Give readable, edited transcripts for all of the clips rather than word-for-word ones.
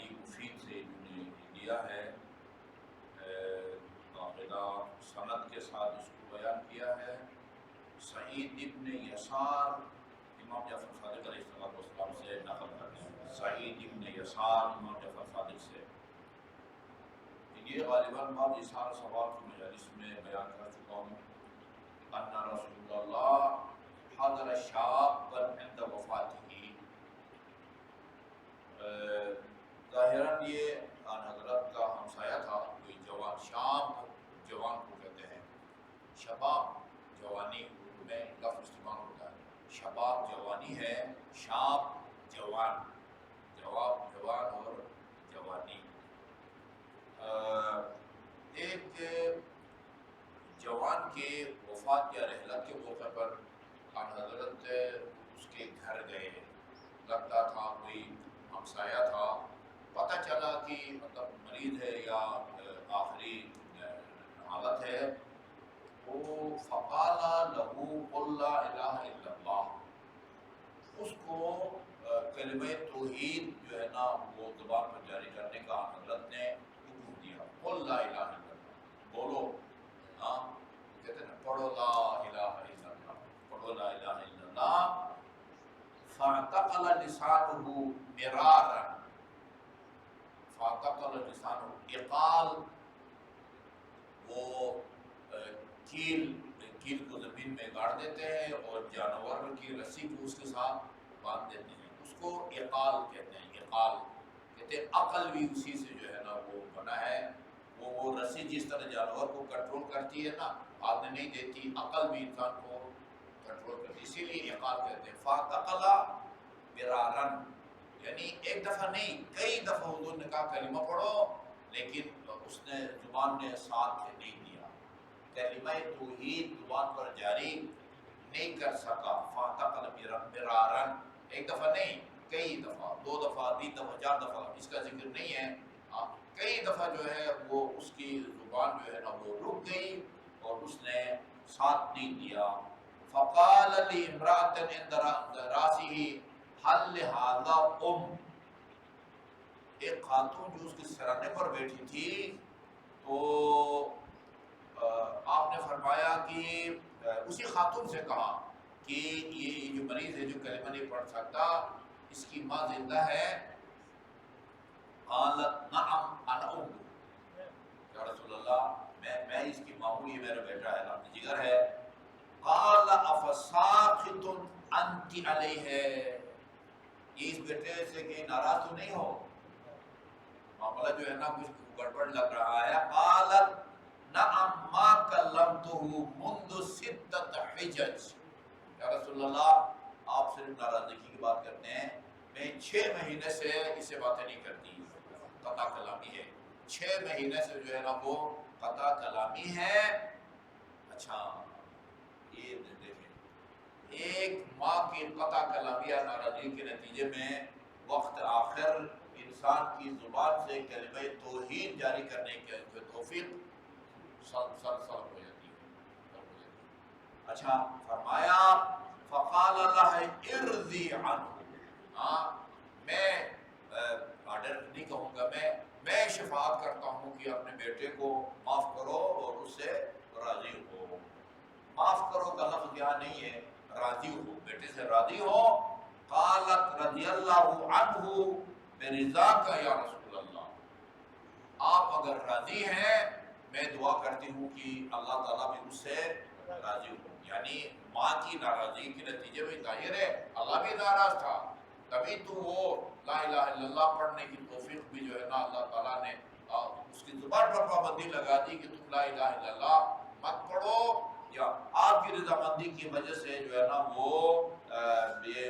علی مفید سے انہوں نے لیا ہے، باقاعدہ سند کے ساتھ اس کو بیان کیا ہے۔ سعید ابن یسار امام جعفر صادق علیہ السلام سے نقل کرتے ہیں، سعید ابن یسار امام جعفر صادق سے۔ یہ غالباً بعض اظہار ثواب کی مجالس میں بیان کر چکا ہوں۔ ان رسول اللہ حضر شابا عند وفاتہ، ظاہراً یہ آن حضرت کا ہمسایہ تھا، کوئی جوان، شاب جوان کو کہتے ہیں، شباب جوانی اردو میں لفظ استعمال ہوتا ہے، شباب جوانی ہے، شاب جوان، جواب جوان اور جوانی۔ ایک جوان کے وفات یا رحلت کے موقع پر آن حضرت اس کے گھر گئے، لگتا تھا کوئی ہمسایہ تھا، پتہ چلا کہ مطلب مریض ہے یا آخری حالت ہے، وہ فقال لہو قل لا الہ الا اللہ، اس کو کلمہ توحید جو ہے نا وہ زبان پر جاری کرنے کا حضرت نے حکم دیا، قل لا الہ الا اللہ، بولو، ہاں کہتے ہیں نا پڑھو لا الہ الا اللہ، پڑھو لا الہ الا اللہ۔ فَاعْتَقَلَ لِسَانُهُ مِرَارًا، فَاعْتَقَلَ لِسَانُهُ، اقال وہ کیل کو زمین میں گاڑ دیتے ہیں اور جانور کی رسی کو اس کے ساتھ باندھ دیتے ہیں، اس کو اقال کہتے ہیں۔ اقال کہتے ہیں عقل بھی اسی سے جو ہے نا وہ بنا ہے، وہ رسی جس طرح جانور کو کنٹرول کرتی ہے نا، ہاتھ نہیں دیتی، عقل بھی انسان کو کنٹرول کرتی، اسی لیے اقال کہتے ہیں۔ فَاعْتَقَلَ مِرَارًا، یعنی ایک دفعہ نہیں کئی دفعہ حضور نے کہا کلمہ پڑھو، لیکن اس نے زبان نے ساتھ نہیں دیا، کلمہ توحید زبان پر جاری نہیں کر سکا۔ فَاعْتَقَلَ مِرَارًا، ایک دفعہ نہیں کئی دفعہ، 2 دفعہ 3 دفعہ 4 دفعہ، اس کا ذکر نہیں ہے، کئی دفعہ جو ہے وہ اس کی زبان جو ہے نا وہ رک گئی اور اس نے ساتھ نہیں دیا۔ فَقَالَ لِامْرَأَةٍ عِنْدَ رَأْسِهِ هَلْ لِهَذَا ایک خاتون جو اس کے سرانے پر بیٹھی تھی، تو آپ نے فرمایا کہ اسی خاتون سے کہا کہ یہ جو مریض ہے جو کلمہ نہیں پڑھ سکتا، اس کی ماں زندہ ہے؟ قالت نعم انا امہ، یا رسول اللہ میں اس کی ماں ہوں، یہ میرا بیٹا ہے، آپ جگر ہے۔ قال افساخط انت علیہ، یہ اس بیٹے سے کہ ناراض تو نہیں ہو؟ معاملہ جو ہے نا کچھ گڑبڑ لگ رہا ہے۔ قالت نعم ما کلمتہ منذ 6 حجج، یا رسول اللہ آپ صرف ناراضگی کی بات کرتے ہیں، میں 6 مہینے سے اسے باتیں نہیں کرتی، قطع کلامی ہے، 6 مہینے سے جو ہے نا وہ قطع کلامی ہے۔ اچھا یہ دیکھیں، ایک ماں کی قطع کلامی یا ناراضگی کے نتیجے میں وقت آخر انسان کی زبان سے کلمہ توحید جاری کرنے کے توفیق سلب ہو جاتی ہے۔ اچھا فرمایا فقال اللہ ارضی عنہ، میں آرڈر نہیں کہوں گا، میں شفاعت کرتا ہوں کہ اپنے بیٹے کو معاف کرو اور اس سے راضی ہو۔ معاف کرو کا لفظ یہاں نہیں ہے، راضی ہو، بیٹے سے راضی ہو۔ قالت رضی اللہ عنہ برضا کا یا رسول اللہ، آپ اگر راضی ہیں میں دعا کرتی ہوں کہ اللہ تعالیٰ بھی اس سے راضی ہو، یعنی ماں کی ناراضگی کے نتیجے میں ظاہر ہے اللہ بھی ناراض تھا، تبھی تو وہ لا الہ الا اللہ پڑھنے کی توفیق بھی جو ہے نا اللہ تعالیٰ نے اس کی زبان پر پابندی لگا دی کہ تم لا الہ الا اللہ مت پڑھو، یا آپ کی رضامندی کی وجہ سے جو ہے نا وہ یہ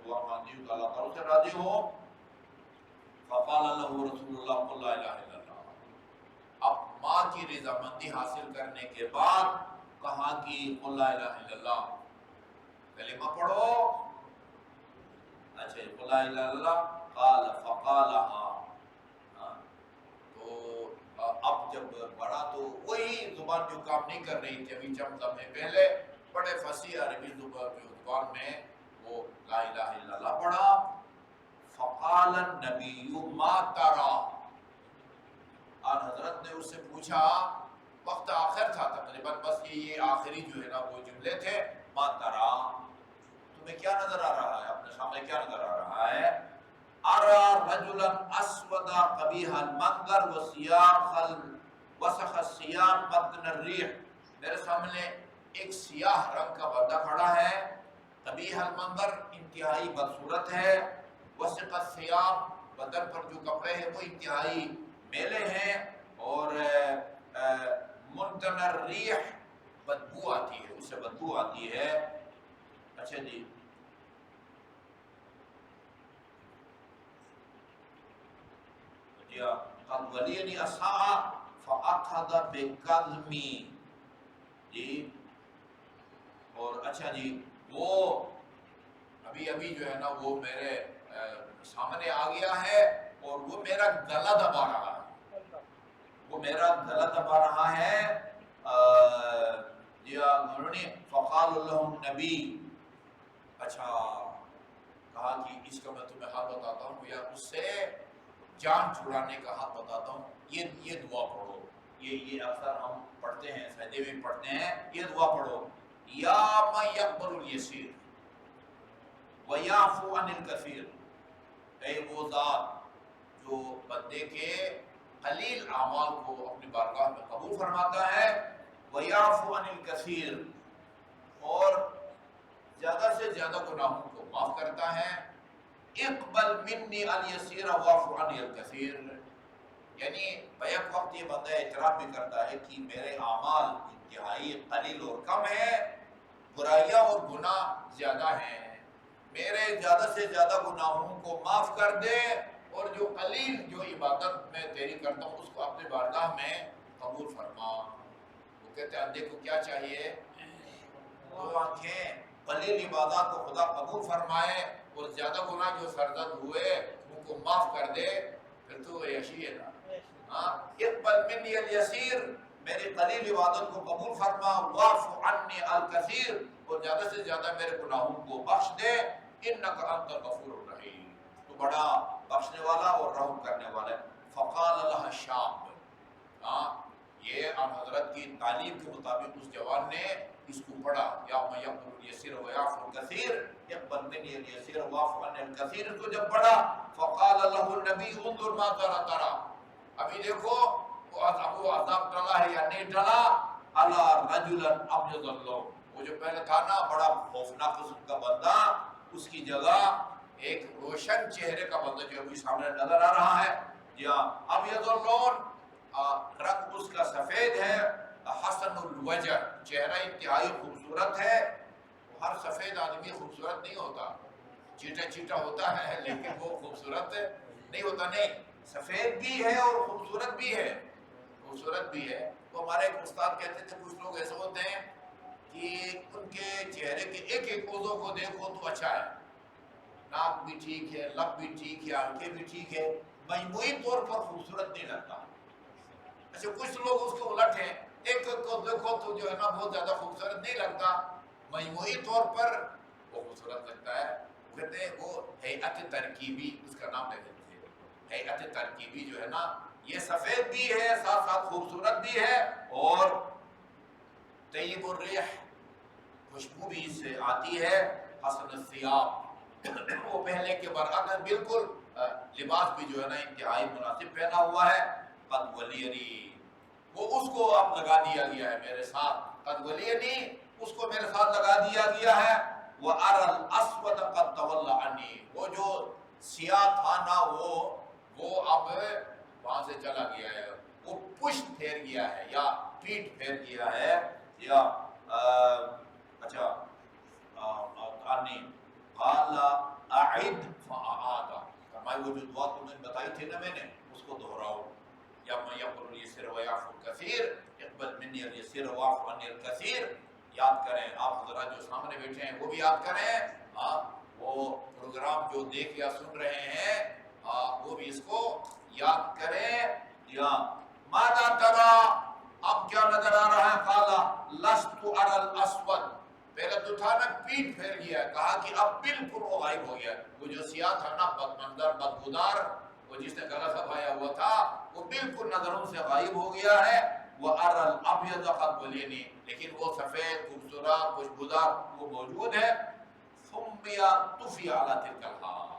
دعا مانگی کہ اللہ تعالیٰ سے راضی ہو۔ فقال له رسول اللہ قل لا الہ الا اللہ، اب ماں کی رضامندی حاصل کرنے کے بعد کہا کہ قل لا الہ الا اللہ، کلمہ پڑھو۔ اچھا قل لا الہ الا اللہ، قال فقالها، تو اب جب بڑا تو وہی زبان جو کام نہیں کر رہی تھی ابھی چند لمحے پہلے، بڑے فصیح عربی زبان میں وہ لا الہ الا اللہ پڑھا۔ فقال قال النبی ما ترى، اور حضرت نے اس سے پوچھا، وقت آخر تھا تقریباً، بس یہ آخری جو ہے نا وہ جملے تھے، ما ترى، تمہیں کیا نظر آ رہا ہے، اپنے سامنے کیا نظر آ رہا ہے؟ ارى رجلا اسود قبیح المنظر وسخ الثياب متن الريح، میرے سامنے ایک سیاہ رنگ کا بندہ کھڑا ہے، قبیح المنظر انتہائی بدصورت ہے، وسخ الثياب بدن پر جو کپڑے ہیں وہ انتہائی میلے ہیں، اور منتن الريح بدبو آتی ہے، اس سے بدبو آتی ہے۔ اچھا جی، قد ولینی اسحا فاخذ بقدمی، جی، اور اچھا جی، وہ ابھی جو ہے نا وہ میرے سامنے آ گیا ہے اور وہ میرا گلا دبا رہا ہے، وہ میرا گلا دبا رہا ہے۔ فقال لهم نبی، اچھا کہا کہ اس کا میں تمہیں حال بتاتا ہوں، یا اس سے جان چھڑانے کا حال بتاتا ہوں، یہ دعا پڑھو، یہ اکثر ہم پڑھتے ہیں، سجدے میں پڑھتے ہیں، یہ دعا پڑھو، یا من یقبل الیسیر ویعفو عن الکثیر، اے وہ ذات جو بندے کے قلیل اعمال کو اپنی بارگاہ میں قبول فرماتا ہے، ویعفو عن الکثیر، اور زیادہ سے زیادہ گناہوں کو معاف کرتا ہے، اقبل منی الیسیر واعف عنی الکثیر، یعنی بیک وقت یہ بندہ اعتراف بھی کرتا ہے کہ میرے اعمال انتہائی قلیل اور کم ہیں، برائیاں اور گناہ زیادہ ہیں، میرے زیادہ سے زیادہ گناہوں کو معاف کر دے، اور جو قلیل جو عبادت میں تیری کرتا ہوں اس کو اپنے بارگاہ میں قبول فرما۔ وہ کہتے ہیں اندھے کو کیا چاہیے؟ دو آنکھیں، قلیل عبادات کو خدا قبول فرمائے اور زیادہ گناہ جو سرزد ہوئے ان کو معاف کر دے، پھر تو یشی ہے نا۔ اقبل منی الیسیر، میری قلیل عبادت کو قبول فرما، واعف عنی الکثیر، اور زیادہ سے زیادہ میرے گناہوں کو بخش دے، انک انت الغفور الرحیم، تو بڑا بخشنے والا اور رحم کرنے والا ہے۔ فقال لها الشاب، یہ ان حضرت کی تعلیم کے مطابق اس جوان نے اس کو پڑھا، یا من یقبل الیسیر ویعف الکثیر، اقبل منی الیسیر واعف عنی الکثیر، تو جب پڑھا فقال له النبی انظر ما ترى، ابھی دیکھو وہ عذاب ٹلا ہے یا نہیں ٹلا، الا رجلا ابیض اللون، وہ جو پہلے تھا نا بڑا خوفناک قسم کا بندہ، اس کی جگہ ایک روشن چہرے کا بندہ جو ابھی سامنے نظر آ رہا ہے، یا ابیض اللون، رنگ اس کا سفید ہے، حسن الوجہ، چہرہ انتہائی خوبصورت ہے، ہر سفید آدمی خوبصورت نہیں ہوتا، چیٹا چیٹا ہوتا ہے لیکن وہ خوبصورت نہیں ہوتا، نہیں، سفید بھی ہے اور خوبصورت بھی ہے، خوبصورت بھی ہے۔ تو ہمارے ایک استاد کہتے تھے کچھ لوگ ایسے ہوتے ہیں کہ ان کے چہرے کے ایک ایک عضو کو دیکھو تو اچھا ہے، ناک بھی ٹھیک ہے، لب بھی ٹھیک ہے، آنکھیں بھی ٹھیک ہے، مجموعی طور پر خوبصورت نہیں لگتا۔ اچھا کچھ لوگ اس کے الٹ ہیں، ایک ایک کو دیکھو تو جو ہے نا بہت زیادہ خوبصورت نہیں لگتا، مجموعی طور پر وہ خوبصورت لگتا ہے۔ کہتے ہیں وہ ہیئت ترکیبی، اس کا نام لے دیتے ہیں، ہیئت ترکیبی جو ہے نا، یہ سفید بھی ہے ساتھ ساتھ خوبصورت بھی ہے، اور طیب الریح، خوشبو بھی اس سے آتی ہے، حسن الثیاب، وہ پہلے کے برعکس بالکل لباس بھی جو ہے نا انتہائی مناسب پہنا ہوا ہے، قد ولینی، وہ اس کو اب لگا دیا گیا ہے میرے ساتھ، قد ولینی، اس کو میرے ساتھ لگا دیا گیا ہے، وَأَرَى الْأَسْوَدَ قَدْ تَوَلَّ عَنِّي، وہ جو سیاہ تھا نا وہ اب وہاں سے چلا گیا ہے، وہ پشت پھیر گیا ہے یا پیٹ پھیر گیا ہے، یا اچھا آنی قال اعد فاعاد، فرمائی وہ جو دعا تم نے بتائی تھی نا میں نے اس کو دہراؤ، یا من یقبل الیسیر ویعف الکثیر، اقبل منی الیسیر واعف عنی الکثیر، یاد کریں، آپ حضرات جو سامنے بیٹھے ہیں وہ بھی یاد کریں، وہ پروگرام جو دیکھ یا سن رہے ہیں وہ بھی اس کو یاد کریں۔ یا ماذا ترى، اب کیا نظر آ رہا ہے؟ قال لست ارى الاسود، پہلے تو تھا نا پیٹ پھیر گیا، کہا کہ اب بالکل وہ غائب ہو گیا، وہ جو سیاہ تھا نا بدمنظر بدبودار، وہ جس نے گلا سفایا ہوا تھا وہ بالکل نظروں سے غائب ہو گیا ہے۔ وَأَرَى الْأَبْيَضَ قَدْ بَلِينِ، لیکن وہ سفید خوبصورت خوشبودار وہ موجود ہے۔ ثُمِّيَ طُفِيَ عَلَى تِلْكَ الْحَالِ،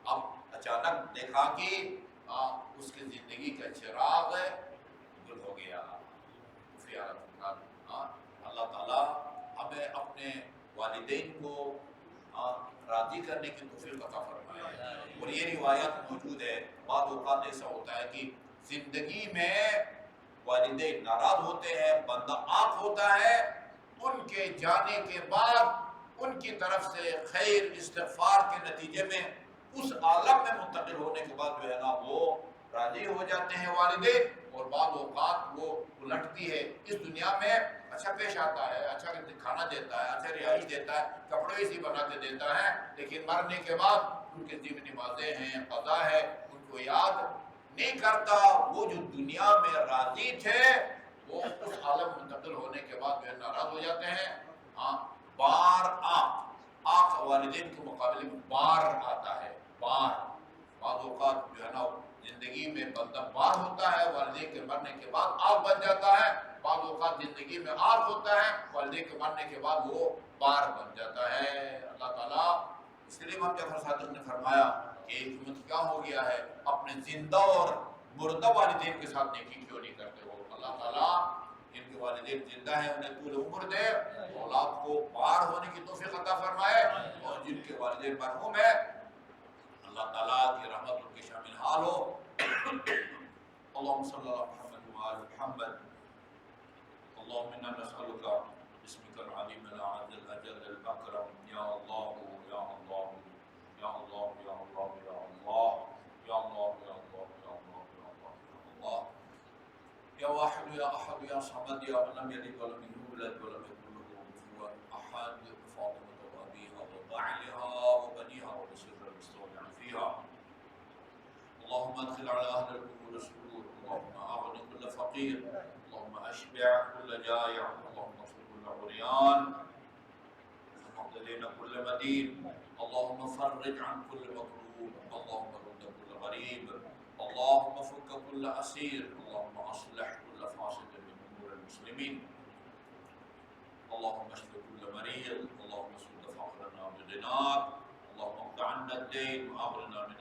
اب اچانک دیکھا کہ اس کی زندگی کا چراغ گل ہو گیا۔ طُفِيَ عَلَى تِلْكَ الْحَالِ، اللہ تعالیٰ ہمیں اپنے والدین کو راضی کرنے کی توفیق عطا فرمائے۔ اور یہ روایت موجود ہے، بعض اوقات ایسا ہوتا ہے کہ زندگی میں والدین ناراض ہوتے ہیں، بندہ آنکھ ہوتا ہے، ان کے جانے کے بعد ان کی طرف سے خیر استغفار کے نتیجے میں اس عالم میں منتقل ہونے کے بعد جو ہے نا وہ راضی ہو جاتے ہیں والدین، اور بعض اوقات وہ الٹتی ہے، اس دنیا میں اچھا پیش آتا ہے، اچھا کھانا دیتا ہے، اچھا رہائش دیتا ہے، کپڑے اسی بنا کے دیتا ہے، لیکن مرنے کے بعد ان کے ذمہ نمازیں ہیں، قضا ہے، ان کو یاد نہیں کرتا۔ وہ جو دنیا میں راضی تھے وہ اس عالم منتقل ہونے کے بعد جو ہے ناراض ہو جاتے ہیں۔ ہاں، بار آنکھ والدین کے مقابلے میں بار آتا ہے، بار۔ بعض اوقات جو ہے نا زندگی میں بندہ بار ہوتا ہے، والدین کے مرنے کے بعد آگ بن جاتا ہے، بعض اوقات زندگی میں آگ ہوتا ہے، والدین کے مرنے کے بعد وہ بار بن جاتا ہے۔ اللہ تعالیٰ اس لیے امام جعفر صادق نے فرمایا کہ حکمت کیا ہو گیا ہے، اپنے زندہ اور مردہ والدین کے ساتھ نیکی کیوں نہیں کرتے ہو؟ اللہ تعالیٰ جن کے والدین زندہ ہیں انہیں طول عمر دے، اولاد کو بار ہونے کی توفیق عطا فرمائے، اور جن کے والدین مرحوم ہیں اللہ تعالیٰ کی رحمت ان کے شامل حال ہو۔ اللہم صلی اللہ محمد وعلی محمد، اللہم انا نسألک بسمک العظیم الأعز الأجل الأکرم، یا اللہ یا اللہ یا اللہ یا اللہ یا اللہ یا اللہ یا اللہ یا اللہ یا اللہ یا واحد یا احد یا صمد یا من لم یلد ولم یولد ولم یکن له کفوا احد، فاطمة وأبيها وبعلها وبنيها وبسر المستودع فيها، اللهم ادخل على أهل القبور السرور، اللهم أغن كل فقير، اللهم أشبع كل جائع، اللهم اغفر كل عريان، اللهم اقض دين كل مدين، اللهم فرج عن كل مكروب، اللهم رد كل غريب، اللهم فك كل أسير، اللهم أصلح كل فاسد من أمور المسلمين، اللهم اشف كل مريض، اللهم سد فقرنا بغناك، اللهم اقض عنا الدين وأغننا من